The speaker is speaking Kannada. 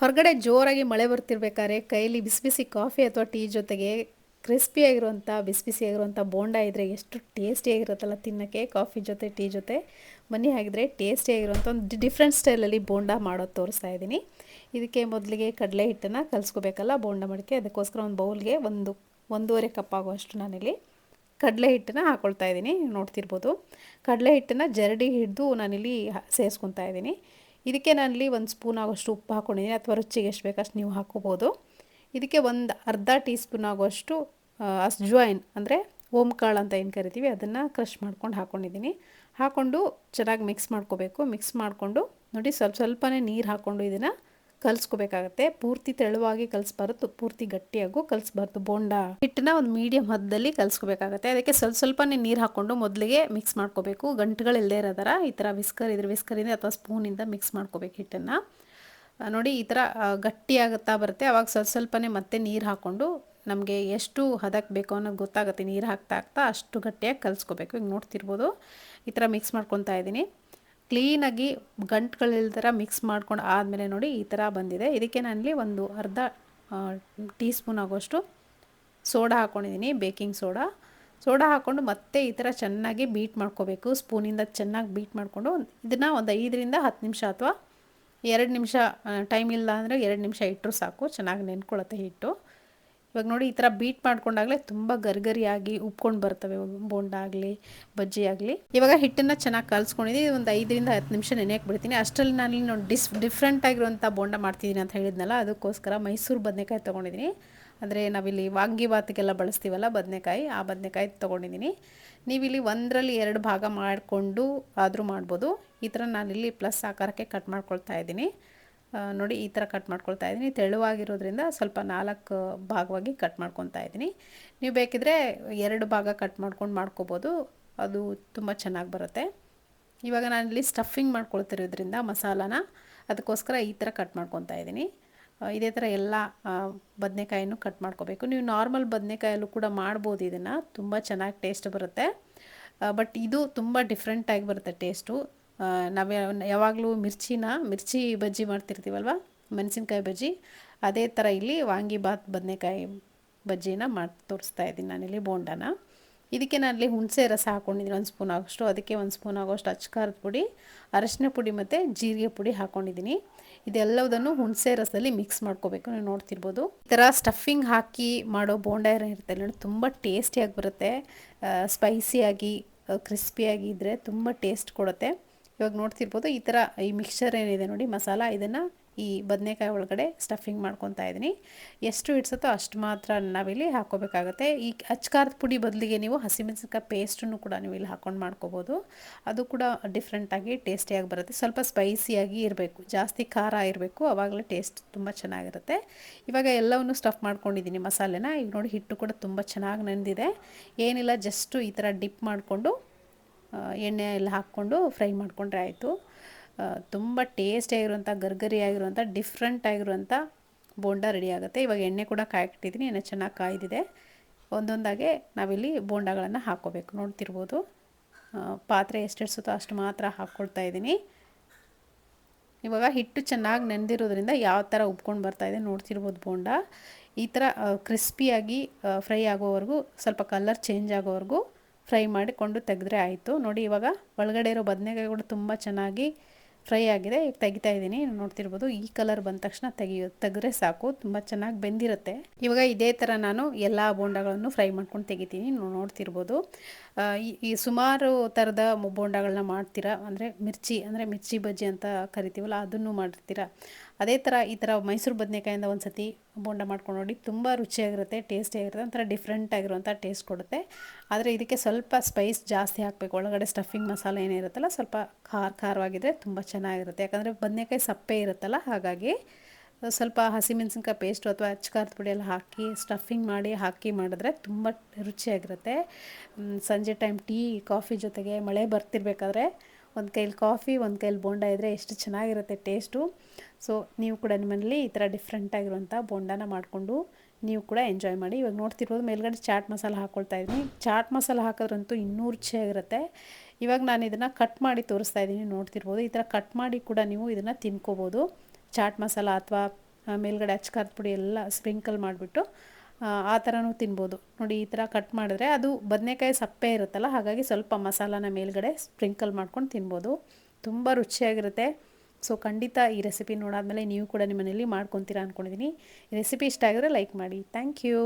ಹೊರಗಡೆ ಜೋರಾಗಿ ಮಳೆ ಬರ್ತಿರ್ಬೇಕಾದ್ರೆ ಕೈಲಿ ಬಿಸಿ ಬಿಸಿ ಕಾಫಿ ಅಥವಾ ಟೀ ಜೊತೆಗೆ ಕ್ರಿಸ್ಪಿಯಾಗಿರುವಂಥ ಬಿಸಿ ಬಿಸಿಯಾಗಿರುವಂಥ ಬೋಂಡ ಇದ್ದರೆ ಎಷ್ಟು ಟೇಸ್ಟಿಯಾಗಿರುತ್ತಲ್ಲ ತಿನ್ನೋಕ್ಕೆ. ಕಾಫಿ ಜೊತೆ ಟೀ ಜೊತೆ ಬನ್ನಿ ಹಾಗಿದ್ರೆ ಟೇಸ್ಟಿಯಾಗಿರುವಂಥ ಒಂದು ಡಿಫ್ರೆಂಟ್ ಸ್ಟೈಲಲ್ಲಿ ಬೋಂಡ ಮಾಡೋದು ತೋರಿಸ್ತಾ ಇದ್ದೀನಿ. ಇದಕ್ಕೆ ಮೊದಲಿಗೆ ಕಡಲೆ ಹಿಟ್ಟನ್ನು ಕಲಿಸ್ಕೋಬೇಕಲ್ಲ ಬೋಂಡ ಮಾಡೋಕ್ಕೆ. ಅದಕ್ಕೋಸ್ಕರ ಒಂದು ಬೌಲ್ಗೆ ಒಂದೂವರೆ ಕಪ್ ಆಗುವಷ್ಟು ನಾನಿಲ್ಲಿ ಕಡಲೆ ಹಿಟ್ಟನ್ನು ಹಾಕ್ಕೊಳ್ತಾ ಇದ್ದೀನಿ. ನೋಡ್ತಿರ್ಬೋದು ಕಡಲೆ ಹಿಟ್ಟನ್ನು ಜರಡಿ ಹಿಡಿದು ನಾನಿಲ್ಲಿ ಸೇರಿಸ್ಕೊತಾ ಇದ್ದೀನಿ. ಇದಕ್ಕೆ ನಾನಿಲ್ಲಿ ಒಂದು ಸ್ಪೂನ್ ಆಗೋಷ್ಟು ಉಪ್ಪು ಹಾಕ್ಕೊಂಡಿದ್ದೀನಿ, ಅಥವಾ ರುಚಿಗೆ ಎಷ್ಟು ಬೇಕಷ್ಟು ನೀವು ಹಾಕ್ಕೋಬೋದು. ಇದಕ್ಕೆ ಒಂದು ಅರ್ಧ ಟೀ ಸ್ಪೂನ್ ಆಗೋಷ್ಟು ಅಜ್ವಾಯಿನ್ ಅಂದರೆ ಓಂಕಾಳು ಅಂತ ಏನು ಕರಿತೀವಿ ಅದನ್ನು ಕ್ರಷ್ ಮಾಡ್ಕೊಂಡು ಹಾಕ್ಕೊಂಡಿದ್ದೀನಿ. ಹಾಕ್ಕೊಂಡು ಚೆನ್ನಾಗಿ ಮಿಕ್ಸ್ ಮಾಡ್ಕೋಬೇಕು. ಮಿಕ್ಸ್ ಮಾಡಿಕೊಂಡು ನೋಡಿ ಸ್ವಲ್ಪನೇ ನೀರು ಹಾಕ್ಕೊಂಡು ಇದನ್ನು ಕಲಿಸ್ಕೋಬೇಕಾಗತ್ತೆ. ಪೂರ್ತಿ ತೆಳುವಾಗಿ ಕಲಿಸ್ಬಾರ್ದು, ಪೂರ್ತಿ ಗಟ್ಟಿಯಾಗೂ ಕಲಿಸ್ಬಾರ್ದು. ಬೋಂಡ ಹಿಟ್ಟನ್ನ ಒಂದು ಮೀಡಿಯಮ್ ಹದದಲ್ಲಿ ಕಲಿಸ್ಕೋಬೇಕಾಗತ್ತೆ. ಅದಕ್ಕೆ ಸ್ವಲ್ಪನೇ ನೀರು ಹಾಕ್ಕೊಂಡು ಮೊದಲಿಗೆ ಮಿಕ್ಸ್ ಮಾಡ್ಕೋಬೇಕು. ಗಂಟುಗಳಿಲ್ಲದೆ ಇರೋ ಥರ ಈ ಥರ ವಿಸ್ಕರಿಂದ ಅಥವಾ ಸ್ಪೂನಿಂದ ಮಿಕ್ಸ್ ಮಾಡ್ಕೋಬೇಕು ಹಿಟ್ಟನ್ನು. ನೋಡಿ ಈ ಥರ ಗಟ್ಟಿಯಾಗುತ್ತಾ ಬರುತ್ತೆ. ಆವಾಗ ಸ್ವಲ್ಪನೇ ಮತ್ತೆ ನೀರು ಹಾಕ್ಕೊಂಡು ನಮಗೆ ಎಷ್ಟು ಹದಕ್ಕೆ ಬೇಕೋ ಅನ್ನೋದು ಗೊತ್ತಾಗುತ್ತೆ. ನೀರು ಹಾಕ್ತಾ ಅಷ್ಟು ಗಟ್ಟಿಯಾಗಿ ಕಲಿಸ್ಕೋಬೇಕು. ಈಗ ನೋಡ್ತಿರ್ಬೋದು ಈ ಥರ ಮಿಕ್ಸ್ ಮಾಡ್ಕೊತಾ ಇದ್ದೀನಿ. ಕ್ಲೀನಾಗಿ ಗಂಟುಗಳಿಲ್ದರ ಮಿಕ್ಸ್ ಮಾಡ್ಕೊಂಡು ಆದಮೇಲೆ ನೋಡಿ ಈ ಥರ ಬಂದಿದೆ. ಇದಕ್ಕೆ ನಾನಿಲ್ಲಿ ಒಂದು ಅರ್ಧ ಟೀ ಸ್ಪೂನ್ ಆಗೋಷ್ಟು ಸೋಡಾ ಹಾಕ್ಕೊಂಡಿದ್ದೀನಿ, ಬೇಕಿಂಗ್ ಸೋಡಾ ಹಾಕ್ಕೊಂಡು ಮತ್ತೆ ಈ ಥರ ಚೆನ್ನಾಗಿ ಬೀಟ್ ಮಾಡ್ಕೋಬೇಕು. ಸ್ಪೂನಿಂದ ಚೆನ್ನಾಗಿ ಬೀಟ್ ಮಾಡಿಕೊಂಡು ಇದನ್ನು ಒಂದು 5ರಿಂದ 10 ನಿಮಿಷ ಅಥವಾ 2 ನಿಮಿಷ, ಟೈಮ್ ಇಲ್ಲ ಅಂದರೆ 2 ನಿಮಿಷ ಇಟ್ಟರು ಸಾಕು, ಚೆನ್ನಾಗಿ ನೆನ್ಕೊಳ್ಳುತ್ತೆ ಹಿಟ್ಟು. ಇವಾಗ ನೋಡಿ ಈ ಥರ ಬೀಟ್ ಮಾಡ್ಕೊಂಡಾಗಲೇ ತುಂಬ ಗರಿಗರಿಯಾಗಿ ಉಪ್ಕೊಂಡು ಬರ್ತವೆ ಬೋಂಡ ಆಗಲಿ ಬಜ್ಜಿ ಆಗಲಿ. ಇವಾಗ ಹಿಟ್ಟನ್ನು ಚೆನ್ನಾಗಿ ಕಲಿಸ್ಕೊಂಡಿದ್ದೀನಿ. ಒಂದು 5ರಿಂದ 10 ನಿಮಿಷ ನೆನೆಯಕ್ಕೆ ಬಿಡ್ತೀನಿ. ಅಷ್ಟರಲ್ಲಿ ನಾನು ಇಲ್ಲಿ ಡಿಫ್ರೆಂಟ್ ಆಗಿರುವಂಥ ಬೋಂಡ ಮಾಡ್ತಿದ್ದೀನಿ ಅಂತ ಹೇಳಿದ್ನಲ್ಲ, ಅದಕ್ಕೋಸ್ಕರ ಮೈಸೂರು ಬದನೆಕಾಯಿ ತೊಗೊಂಡಿದ್ದೀನಿ. ಅಂದರೆ ನಾವಿಲ್ಲಿ ವಾಂಗಿಬಾತಿಗೆಲ್ಲ ಬಳಸ್ತೀವಲ್ಲ ಬದನೆಕಾಯಿ, ಆ ಬದನೆಕಾಯಿ ತೊಗೊಂಡಿದ್ದೀನಿ. ನೀವಿಲ್ಲಿ 1ರಲ್ಲಿ 2 ಭಾಗ ಮಾಡಿಕೊಂಡು ಆದರೂ ಮಾಡ್ಬೋದು. ಈ ಥರ ನಾನಿಲ್ಲಿ ಪ್ಲಸ್ ಆಕಾರಕ್ಕೆ ಕಟ್ ಮಾಡ್ಕೊಳ್ತಾ ಇದ್ದೀನಿ. ನೋಡಿ ಈ ಥರ ಕಟ್ ಮಾಡ್ಕೊಳ್ತಾ ಇದ್ದೀನಿ. ತೆಳುವಾಗಿರೋದ್ರಿಂದ ಸ್ವಲ್ಪ 4 ಭಾಗವಾಗಿ ಕಟ್ ಮಾಡ್ಕೊತಾ ಇದ್ದೀನಿ. ನೀವು ಬೇಕಿದ್ರೆ 2 ಭಾಗ ಕಟ್ ಮಾಡ್ಕೊಂಡು ಮಾಡ್ಕೋಬೋದು, ಅದು ತುಂಬ ಚೆನ್ನಾಗಿ ಬರುತ್ತೆ. ಇವಾಗ ನಾನಿಲ್ಲಿ ಸ್ಟಫಿಂಗ್ ಮಾಡ್ಕೊಳ್ತಿರೋದ್ರಿಂದ ಮಸಾಲಾನ, ಅದಕ್ಕೋಸ್ಕರ ಈ ಥರ ಕಟ್ ಮಾಡ್ಕೊತಾ ಇದ್ದೀನಿ. ಇದೇ ಥರ ಎಲ್ಲ ಬದನೆಕಾಯನ್ನು ಕಟ್ ಮಾಡ್ಕೋಬೇಕು. ನೀವು ನಾರ್ಮಲ್ ಬದನೆಕಾಯಲ್ಲೂ ಕೂಡ ಮಾಡ್ಬೋದು, ಇದನ್ನು ತುಂಬ ಚೆನ್ನಾಗಿ ಟೇಸ್ಟ್ ಬರುತ್ತೆ. ಬಟ್ ಇದು ತುಂಬ ಡಿಫ್ರೆಂಟಾಗಿ ಬರುತ್ತೆ ಟೇಸ್ಟು. ನಾವು ಯಾವಾಗಲೂ ಮಿರ್ಚಿ ಬಜ್ಜಿ ಮಾಡ್ತಿರ್ತೀವಲ್ವ, ಮೆಣಸಿನ್ಕಾಯಿ ಬಜ್ಜಿ, ಅದೇ ಥರ ಇಲ್ಲಿ ವಾಂಗಿಬಾತ್ ಬದನೆಕಾಯಿ ಬಜ್ಜಿನ ಮಾಡಿ ತೋರಿಸ್ತಾ ಇದ್ದೀನಿ ನಾನಿಲ್ಲಿ ಬೋಂಡನ. ಇದಕ್ಕೆ ನಾನಿಲ್ಲಿ ಹುಣಸೆ ರಸ ಹಾಕ್ಕೊಂಡಿದ್ದೀನಿ 1 ಸ್ಪೂನ್ ಆಗೋಷ್ಟು. ಅದಕ್ಕೆ 1 ಸ್ಪೂನ್ ಆಗೋಷ್ಟು ಅಚ್ಕಾರದ ಪುಡಿ, ಅರಶಿನ ಪುಡಿ ಮತ್ತು ಜೀರಿಗೆ ಪುಡಿ ಹಾಕ್ಕೊಂಡಿದ್ದೀನಿ. ಇದೆಲ್ಲದನ್ನು ಹುಣಸೆ ರಸದಲ್ಲಿ ಮಿಕ್ಸ್ ಮಾಡ್ಕೋಬೇಕು. ನೀವು ನೋಡ್ತಿರ್ಬೋದು ಈ ಥರ ಸ್ಟಫಿಂಗ್ ಹಾಕಿ ಮಾಡೋ ಬೋಂಡ ಇರುತ್ತೆ ನೋಡಿ, ತುಂಬ ಟೇಸ್ಟಿಯಾಗಿ ಬರುತ್ತೆ. ಸ್ಪೈಸಿಯಾಗಿ ಕ್ರಿಸ್ಪಿಯಾಗಿ ಇದ್ದರೆ ತುಂಬ ಟೇಸ್ಟ್ ಕೊಡುತ್ತೆ. ಇವಾಗ ನೋಡ್ತಿರ್ಬೋದು ಈ ಥರ ಈ ಮಿಕ್ಸ್ಚರ್ ಏನಿದೆ ನೋಡಿ ಮಸಾಲ, ಇದನ್ನು ಈ ಬದನೆಕಾಯಿ ಒಳಗಡೆ ಸ್ಟಫಿಂಗ್ ಮಾಡ್ಕೊತಾ ಇದ್ದೀನಿ. ಎಷ್ಟು ಇಡ್ಸುತ್ತೋ ಅಷ್ಟು ಮಾತ್ರ ನಾವಿಲ್ಲಿ ಹಾಕ್ಕೋಬೇಕಾಗತ್ತೆ. ಈ ಅಚ್ಕಾರದ ಪುಡಿ ಬದಲಿಗೆ ನೀವು ಹಸಿಮೆಣಸಿನ್ಕಾಯಿ ಪೇಸ್ಟನ್ನು ಕೂಡ ನೀವು ಇಲ್ಲಿ ಹಾಕ್ಕೊಂಡು ಮಾಡ್ಕೋಬೋದು. ಅದು ಕೂಡ ಡಿಫ್ರೆಂಟಾಗಿ ಟೇಸ್ಟಿಯಾಗಿ ಬರುತ್ತೆ. ಸ್ವಲ್ಪ ಸ್ಪೈಸಿಯಾಗಿ ಇರಬೇಕು, ಜಾಸ್ತಿ ಖಾರ ಇರಬೇಕು, ಆವಾಗಲೇ ಟೇಸ್ಟ್ ತುಂಬ ಚೆನ್ನಾಗಿರುತ್ತೆ. ಇವಾಗ ಎಲ್ಲವನ್ನು ಸ್ಟಫ್ ಮಾಡ್ಕೊಂಡಿದ್ದೀನಿ ಮಸಾಲೆನ. ಈಗ ನೋಡಿ ಹಿಟ್ಟು ಕೂಡ ತುಂಬ ಚೆನ್ನಾಗಿ ನೆಂದಿದೆ. ಏನಿಲ್ಲ, ಜಸ್ಟು ಈ ಥರ ಡಿಪ್ ಮಾಡಿಕೊಂಡು ಎಣ್ಣೆ ಎಲ್ಲ ಹಾಕ್ಕೊಂಡು ಫ್ರೈ ಮಾಡಿಕೊಂಡ್ರೆ ಆಯಿತು. ತುಂಬ ಟೇಸ್ಟಿಯಾಗಿರುವಂಥ ಗರ್ಗರಿಯಾಗಿರುವಂಥ ಡಿಫ್ರೆಂಟ್ ಆಗಿರುವಂಥ ಬೋಂಡ ರೆಡಿ ಆಗುತ್ತೆ. ಇವಾಗ ಎಣ್ಣೆ ಕೂಡ ಕಾಯಕ್ಕಿಟ್ಟಿದ್ದೀನಿ, ಎಣ್ಣೆ ಚೆನ್ನಾಗಿ ಕಾಯ್ದಿದೆ. ಒಂದೊಂದಾಗೆ ನಾವಿಲ್ಲಿ ಬೋಂಡಗಳನ್ನು ಹಾಕ್ಕೋಬೇಕು. ನೋಡ್ತಿರ್ಬೋದು ಪಾತ್ರೆ ಎಷ್ಟು ಇಡ್ಸುತ್ತೋ ಅಷ್ಟು ಮಾತ್ರ ಹಾಕ್ಕೊಳ್ತಾ ಇದ್ದೀನಿ. ಇವಾಗ ಹಿಟ್ಟು ಚೆನ್ನಾಗಿ ನೆಂದಿರೋದ್ರಿಂದ ಯಾವ ಥರ ಉಬ್ಕೊಂಡು ಬರ್ತಾಯಿದೆ ನೋಡ್ತಿರ್ಬೋದು. ಬೋಂಡ ಈ ಥರ ಕ್ರಿಸ್ಪಿಯಾಗಿ ಫ್ರೈ ಆಗೋವರೆಗೂ, ಸ್ವಲ್ಪ ಕಲರ್ ಚೇಂಜ್ ಆಗೋವರೆಗೂ ಫ್ರೈ ಮಾಡಿಕೊಂಡು ತೆಗೆದ್ರೆ ಆಯಿತು. ನೋಡಿ ಇವಾಗ ಒಳಗಡೆ ಇರೋ ಬದನೆಕಾಯಿ ಕೂಡ ತುಂಬ ಚೆನ್ನಾಗಿ ಫ್ರೈ ಆಗಿದೆ. ಈಗ ತೆಗಿತಾ ಇದ್ದೀನಿ, ನೋಡ್ತಿರ್ಬೋದು. ಈ ಕಲರ್ ಬಂದ ತಕ್ಷಣ ತೆಗೆದ್ರೆ ಸಾಕು, ತುಂಬ ಚೆನ್ನಾಗಿ ಬೆಂದಿರುತ್ತೆ. ಇವಾಗ ಇದೇ ಥರ ನಾನು ಎಲ್ಲ ಬೋಂಡಗಳನ್ನು ಫ್ರೈ ಮಾಡ್ಕೊಂಡು ತೆಗಿತೀನಿ. ನೋಡ್ತಿರ್ಬೋದು ಈ ಸುಮಾರು ಥರದ ಬೋಂಡಗಳನ್ನ ಮಾಡ್ತೀರಾ. ಮಿರ್ಚಿ ಬಜ್ಜಿ ಅಂತ ಕರಿತೀವಲ್ಲ, ಅದನ್ನು ಮಾಡಿರ್ತೀರ. ಅದೇ ಥರ ಈ ಥರ ಮೈಸೂರು ಬದನೆಕಾಯಿಂದ ಒಂದು ಸತಿ ಬೋಂಡ ಮಾಡ್ಕೊಂಡು ನೋಡಿ, ತುಂಬ ರುಚಿಯಾಗಿರುತ್ತೆ, ಟೇಸ್ಟಿಯಾಗಿರುತ್ತೆ. ಒಂಥರ ಡಿಫ್ರೆಂಟ್ ಆಗಿರುವಂಥ ಟೇಸ್ಟ್ ಕೊಡುತ್ತೆ. ಆದರೆ ಇದಕ್ಕೆ ಸ್ವಲ್ಪ ಸ್ಪೈಸ್ ಜಾಸ್ತಿ ಹಾಕಬೇಕು. ಒಳಗಡೆ ಸ್ಟಫಿಂಗ್ ಮಸಾಲೆ ಏನಿರುತ್ತಲ್ಲ, ಸ್ವಲ್ಪ ಖಾರವಾಗಿದ್ದರೆ ತುಂಬ ಚೆನ್ನಾಗಿರುತ್ತೆ. ಯಾಕಂದರೆ ಬದನೆಕಾಯಿ ಸಪ್ಪೆ ಇರುತ್ತಲ್ಲ, ಹಾಗಾಗಿ ಸ್ವಲ್ಪ ಹಸಿಮೆಣಸಿನ್ಕಾಯಿ ಪೇಸ್ಟು ಅಥವಾ ಅಚ್ಕಾರದ ಪುಡಿ ಎಲ್ಲ ಹಾಕಿ ಸ್ಟಫಿಂಗ್ ಹಾಕಿ ಮಾಡಿದ್ರೆ ತುಂಬ ರುಚಿಯಾಗಿರುತ್ತೆ. ಸಂಜೆ ಟೈಮ್ ಟೀ ಕಾಫಿ ಜೊತೆಗೆ ಮಳೆ ಬರ್ತಿರ್ಬೇಕಾದ್ರೆ ಒಂದು ಕೈಲಿ ಕಾಫಿ, ಒಂದು ಕೈಲಿ ಬೋಂಡ ಇದ್ದರೆ ಎಷ್ಟು ಚೆನ್ನಾಗಿರುತ್ತೆ ಟೇಸ್ಟು. ಸೊ ನೀವು ಕೂಡ ನಿಮ್ಮಲ್ಲಿ ಈ ಥರ ಡಿಫ್ರೆಂಟಾಗಿರುವಂಥ ಬೋಂಡನ ಮಾಡಿಕೊಂಡು ನೀವು ಕೂಡ ಎಂಜಾಯ್ ಮಾಡಿ. ಇವಾಗ ನೋಡ್ತಿರ್ಬೋದು ಮೇಲ್ಗಡೆ ಚಾಟ್ ಮಸಾಲ ಹಾಕ್ಕೊಳ್ತಾ ಇದ್ದೀನಿ. ಚಾಟ್ ಮಸಾಲ ಹಾಕೋದ್ರಂತೂ ಇನ್ನೂ ರುಚಿಯಾಗಿರುತ್ತೆ. ಇವಾಗ ನಾನು ಇದನ್ನು ಕಟ್ ಮಾಡಿ ತೋರಿಸ್ತಾ ಇದ್ದೀನಿ, ನೋಡ್ತಿರ್ಬೋದು. ಈ ಥರ ಕಟ್ ಮಾಡಿ ಕೂಡ ನೀವು ಇದನ್ನು ತಿನ್ಕೋಬೋದು. ಚಾಟ್ ಮಸಾಲ ಅಥವಾ ಮೇಲ್ಗಡೆ ಅಚ್ಕಾರದ ಪುಡಿ ಎಲ್ಲ ಸ್ಪ್ರಿಂಕಲ್ ಮಾಡಿಬಿಟ್ಟು ಆ ಥರನೂ ತಿನ್ಬೋದು. ನೋಡಿ ಈ ಥರ ಕಟ್ ಮಾಡಿದ್ರೆ ಅದು ಬದನೆಕಾಯಿ ಸಪ್ಪೆ ಇರುತ್ತಲ್ಲ, ಹಾಗಾಗಿ ಸ್ವಲ್ಪ ಮಸಾಲಾನ ಮೇಲ್ಗಡೆ ಸ್ಪ್ರಿಂಕಲ್ ಮಾಡ್ಕೊಂಡು ತಿನ್ಬೋದು. ತುಂಬ ರುಚಿಯಾಗಿರುತ್ತೆ. ಸೊ ಖಂಡಿತ ಈ ರೆಸಿಪಿ ನೋಡಾದ್ಮೇಲೆ ನೀವು ಕೂಡ ನಿಮ್ಮ ಮನೇಲಿ ಮಾಡ್ಕೊತೀರಾ ಅಂದ್ಕೊಂಡಿದ್ದೀನಿ. ಈ ರೆಸಿಪಿ ಇಷ್ಟ ಆಗಿದ್ರೆ ಲೈಕ್ ಮಾಡಿ. Thank you.